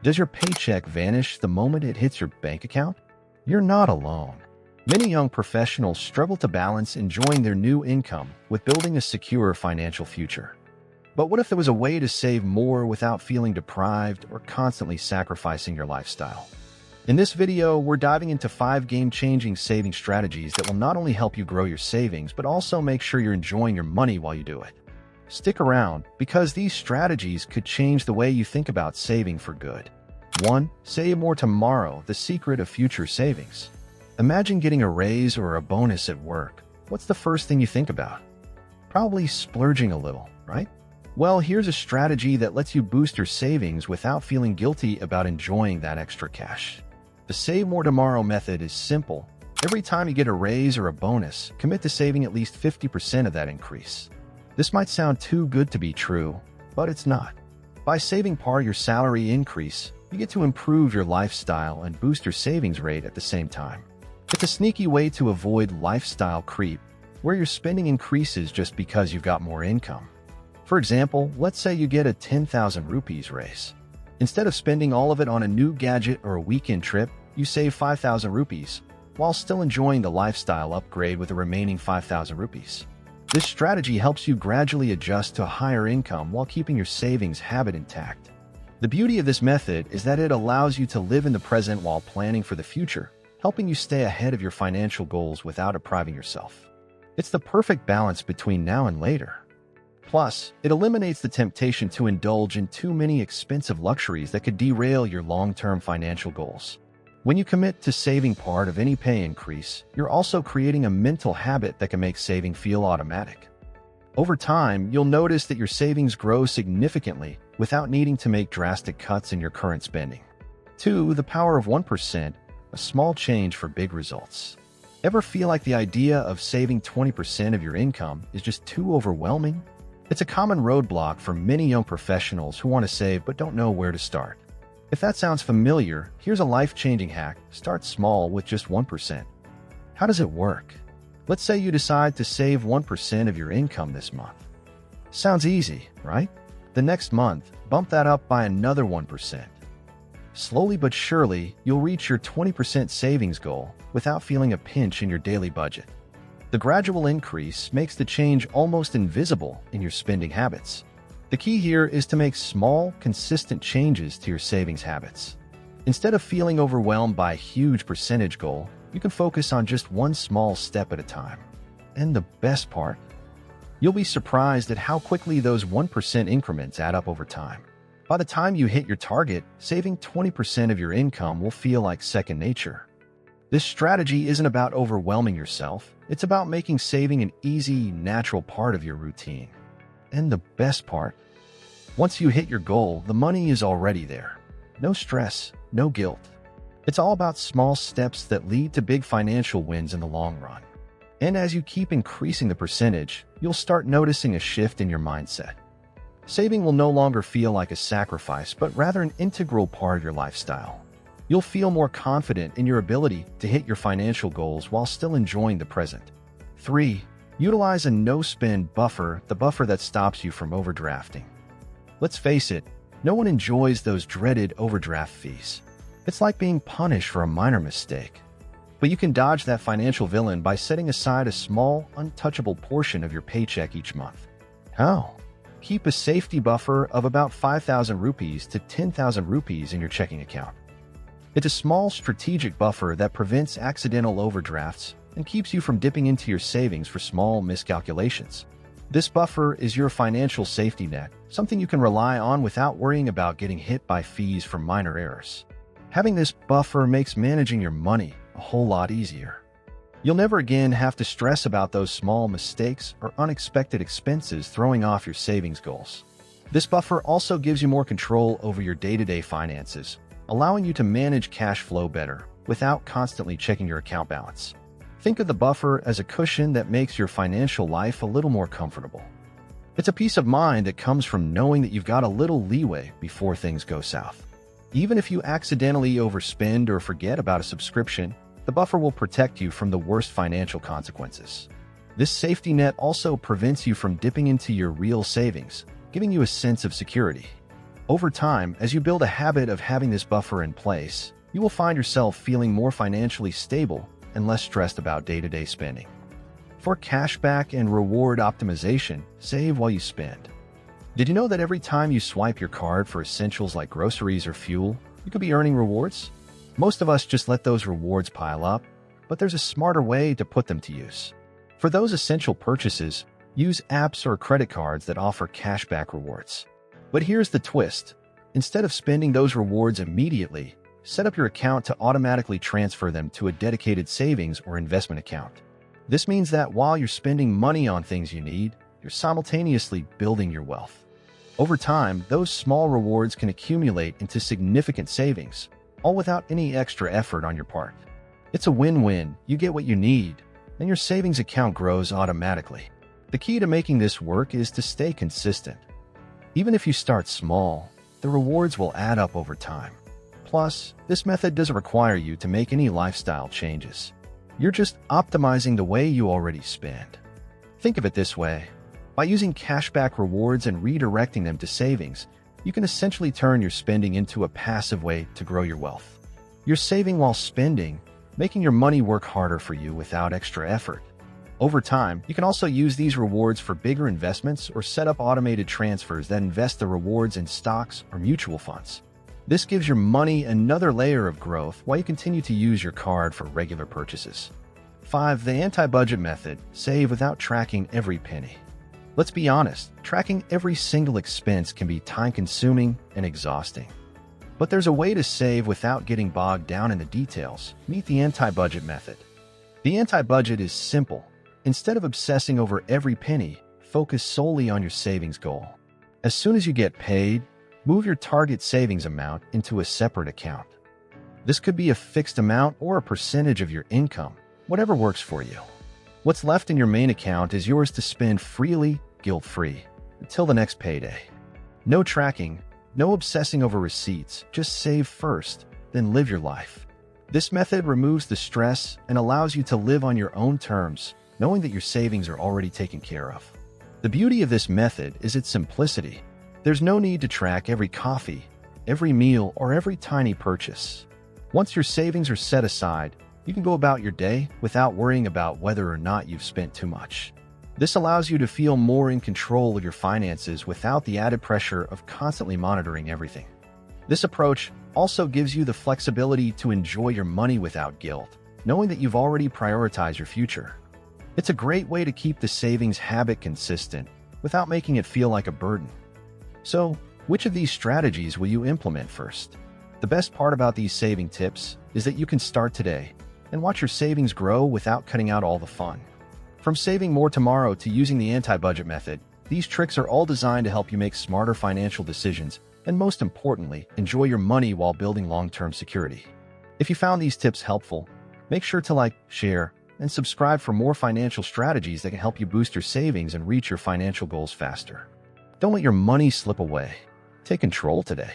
Does your paycheck vanish the moment it hits your bank account? You're not alone. Many young professionals struggle to balance enjoying their new income with building a secure financial future. But what if there was a way to save more without feeling deprived or constantly sacrificing your lifestyle? In this video, we're diving into 5 game-changing saving strategies that will not only help you grow your savings, but also make sure you're enjoying your money while you do it. Stick around, because these strategies could change the way you think about saving for good. 1. Save more tomorrow, the secret of future savings. Imagine getting a raise or a bonus at work. What's the first thing you think about? Probably splurging a little, right? Well, here's a strategy that lets you boost your savings without feeling guilty about enjoying that extra cash. The Save More Tomorrow method is simple. Every time you get a raise or a bonus, commit to saving at least 50% of that increase. This might sound too good to be true, but it's not. By saving part of your salary increase, you get to improve your lifestyle and boost your savings rate at the same time. It's a sneaky way to avoid lifestyle creep, where your spending increases just because you've got more income. For example, let's say you get a 10,000 rupees raise. Instead of spending all of it on a new gadget or a weekend trip, you save 5,000 rupees, while still enjoying the lifestyle upgrade with the remaining 5,000 rupees. This strategy helps you gradually adjust to a higher income while keeping your savings habit intact. The beauty of this method is that it allows you to live in the present while planning for the future, helping you stay ahead of your financial goals without depriving yourself. It's the perfect balance between now and later. Plus, it eliminates the temptation to indulge in too many expensive luxuries that could derail your long-term financial goals. When you commit to saving part of any pay increase, you're also creating a mental habit that can make saving feel automatic. Over time, you'll notice that your savings grow significantly without needing to make drastic cuts in your current spending. 2. The power of 1%, a small change for big results. Ever feel like the idea of saving 20% of your income is just too overwhelming? It's a common roadblock for many young professionals who want to save but don't know where to start. If that sounds familiar, here's a life-changing hack. Start small with just 1%. How does it work? Let's say you decide to save 1% of your income this month. Sounds easy, right? The next month, bump that up by another 1%. Slowly but surely, you'll reach your 20% savings goal without feeling a pinch in your daily budget. The gradual increase makes the change almost invisible in your spending habits. The key here is to make small, consistent changes to your savings habits. Instead of feeling overwhelmed by a huge percentage goal, you can focus on just one small step at a time. And the best part? You'll be surprised at how quickly those 1% increments add up over time. By the time you hit your target, saving 20% of your income will feel like second nature. This strategy isn't about overwhelming yourself. It's about making saving an easy, natural part of your routine. And the best part? Once you hit your goal, the money is already there. No stress, no guilt. It's all about small steps that lead to big financial wins in the long run. And as you keep increasing the percentage, you'll start noticing a shift in your mindset. Saving will no longer feel like a sacrifice, but rather an integral part of your lifestyle. You'll feel more confident in your ability to hit your financial goals while still enjoying the present. 3. Utilize a no-spend buffer, the buffer that stops you from overdrafting. Let's face it, no one enjoys those dreaded overdraft fees. It's like being punished for a minor mistake. But you can dodge that financial villain by setting aside a small, untouchable portion of your paycheck each month. How? Keep a safety buffer of about 5,000 rupees to 10,000 rupees in your checking account. It's a small strategic buffer that prevents accidental overdrafts and keeps you from dipping into your savings for small miscalculations. This buffer is your financial safety net, something you can rely on without worrying about getting hit by fees for minor errors. Having this buffer makes managing your money a whole lot easier. You'll never again have to stress about those small mistakes or unexpected expenses throwing off your savings goals. This buffer also gives you more control over your day-to-day finances, allowing you to manage cash flow better without constantly checking your account balance. Think of the buffer as a cushion that makes your financial life a little more comfortable. It's a peace of mind that comes from knowing that you've got a little leeway before things go south. Even if you accidentally overspend or forget about a subscription, the buffer will protect you from the worst financial consequences. This safety net also prevents you from dipping into your real savings, giving you a sense of security. Over time, as you build a habit of having this buffer in place, you will find yourself feeling more financially stable and less stressed about day-to-day spending. For cashback and reward optimization, save while you spend. Did you know that every time you swipe your card for essentials like groceries or fuel, you could be earning rewards? Most of us just let those rewards pile up, but there's a smarter way to put them to use. For those essential purchases, use apps or credit cards that offer cashback rewards. But here's the twist. Instead of spending those rewards immediately, set up your account to automatically transfer them to a dedicated savings or investment account. This means that while you're spending money on things you need, you're simultaneously building your wealth. Over time, those small rewards can accumulate into significant savings, all without any extra effort on your part. It's a win-win. You get what you need, and your savings account grows automatically. The key to making this work is to stay consistent. Even if you start small, the rewards will add up over time. Plus, this method doesn't require you to make any lifestyle changes. You're just optimizing the way you already spend. Think of it this way. By using cashback rewards and redirecting them to savings, you can essentially turn your spending into a passive way to grow your wealth. You're saving while spending, making your money work harder for you without extra effort. Over time, you can also use these rewards for bigger investments or set up automated transfers that invest the rewards in stocks or mutual funds. This gives your money another layer of growth while you continue to use your card for regular purchases. 5. The anti-budget method. Save without tracking every penny. Let's be honest, tracking every single expense can be time-consuming and exhausting. But there's a way to save without getting bogged down in the details. Meet the anti-budget method. The anti-budget is simple. Instead of obsessing over every penny, focus solely on your savings goal. As soon as you get paid, move your target savings amount into a separate account. This could be a fixed amount or a percentage of your income, whatever works for you. What's left in your main account is yours to spend freely, guilt-free, until the next payday. No tracking, no obsessing over receipts, just save first, then live your life. This method removes the stress and allows you to live on your own terms, knowing that your savings are already taken care of. The beauty of this method is its simplicity. There's no need to track every coffee, every meal, or every tiny purchase. Once your savings are set aside, you can go about your day without worrying about whether or not you've spent too much. This allows you to feel more in control of your finances without the added pressure of constantly monitoring everything. This approach also gives you the flexibility to enjoy your money without guilt, knowing that you've already prioritized your future. It's a great way to keep the savings habit consistent without making it feel like a burden. So, which of these strategies will you implement first? The best part about these saving tips is that you can start today and watch your savings grow without cutting out all the fun. From saving more tomorrow to using the anti-budget method, these tricks are all designed to help you make smarter financial decisions and, most importantly, enjoy your money while building long-term security. If you found these tips helpful, make sure to like, share, and subscribe for more financial strategies that can help you boost your savings and reach your financial goals faster. Don't let your money slip away. Take control today.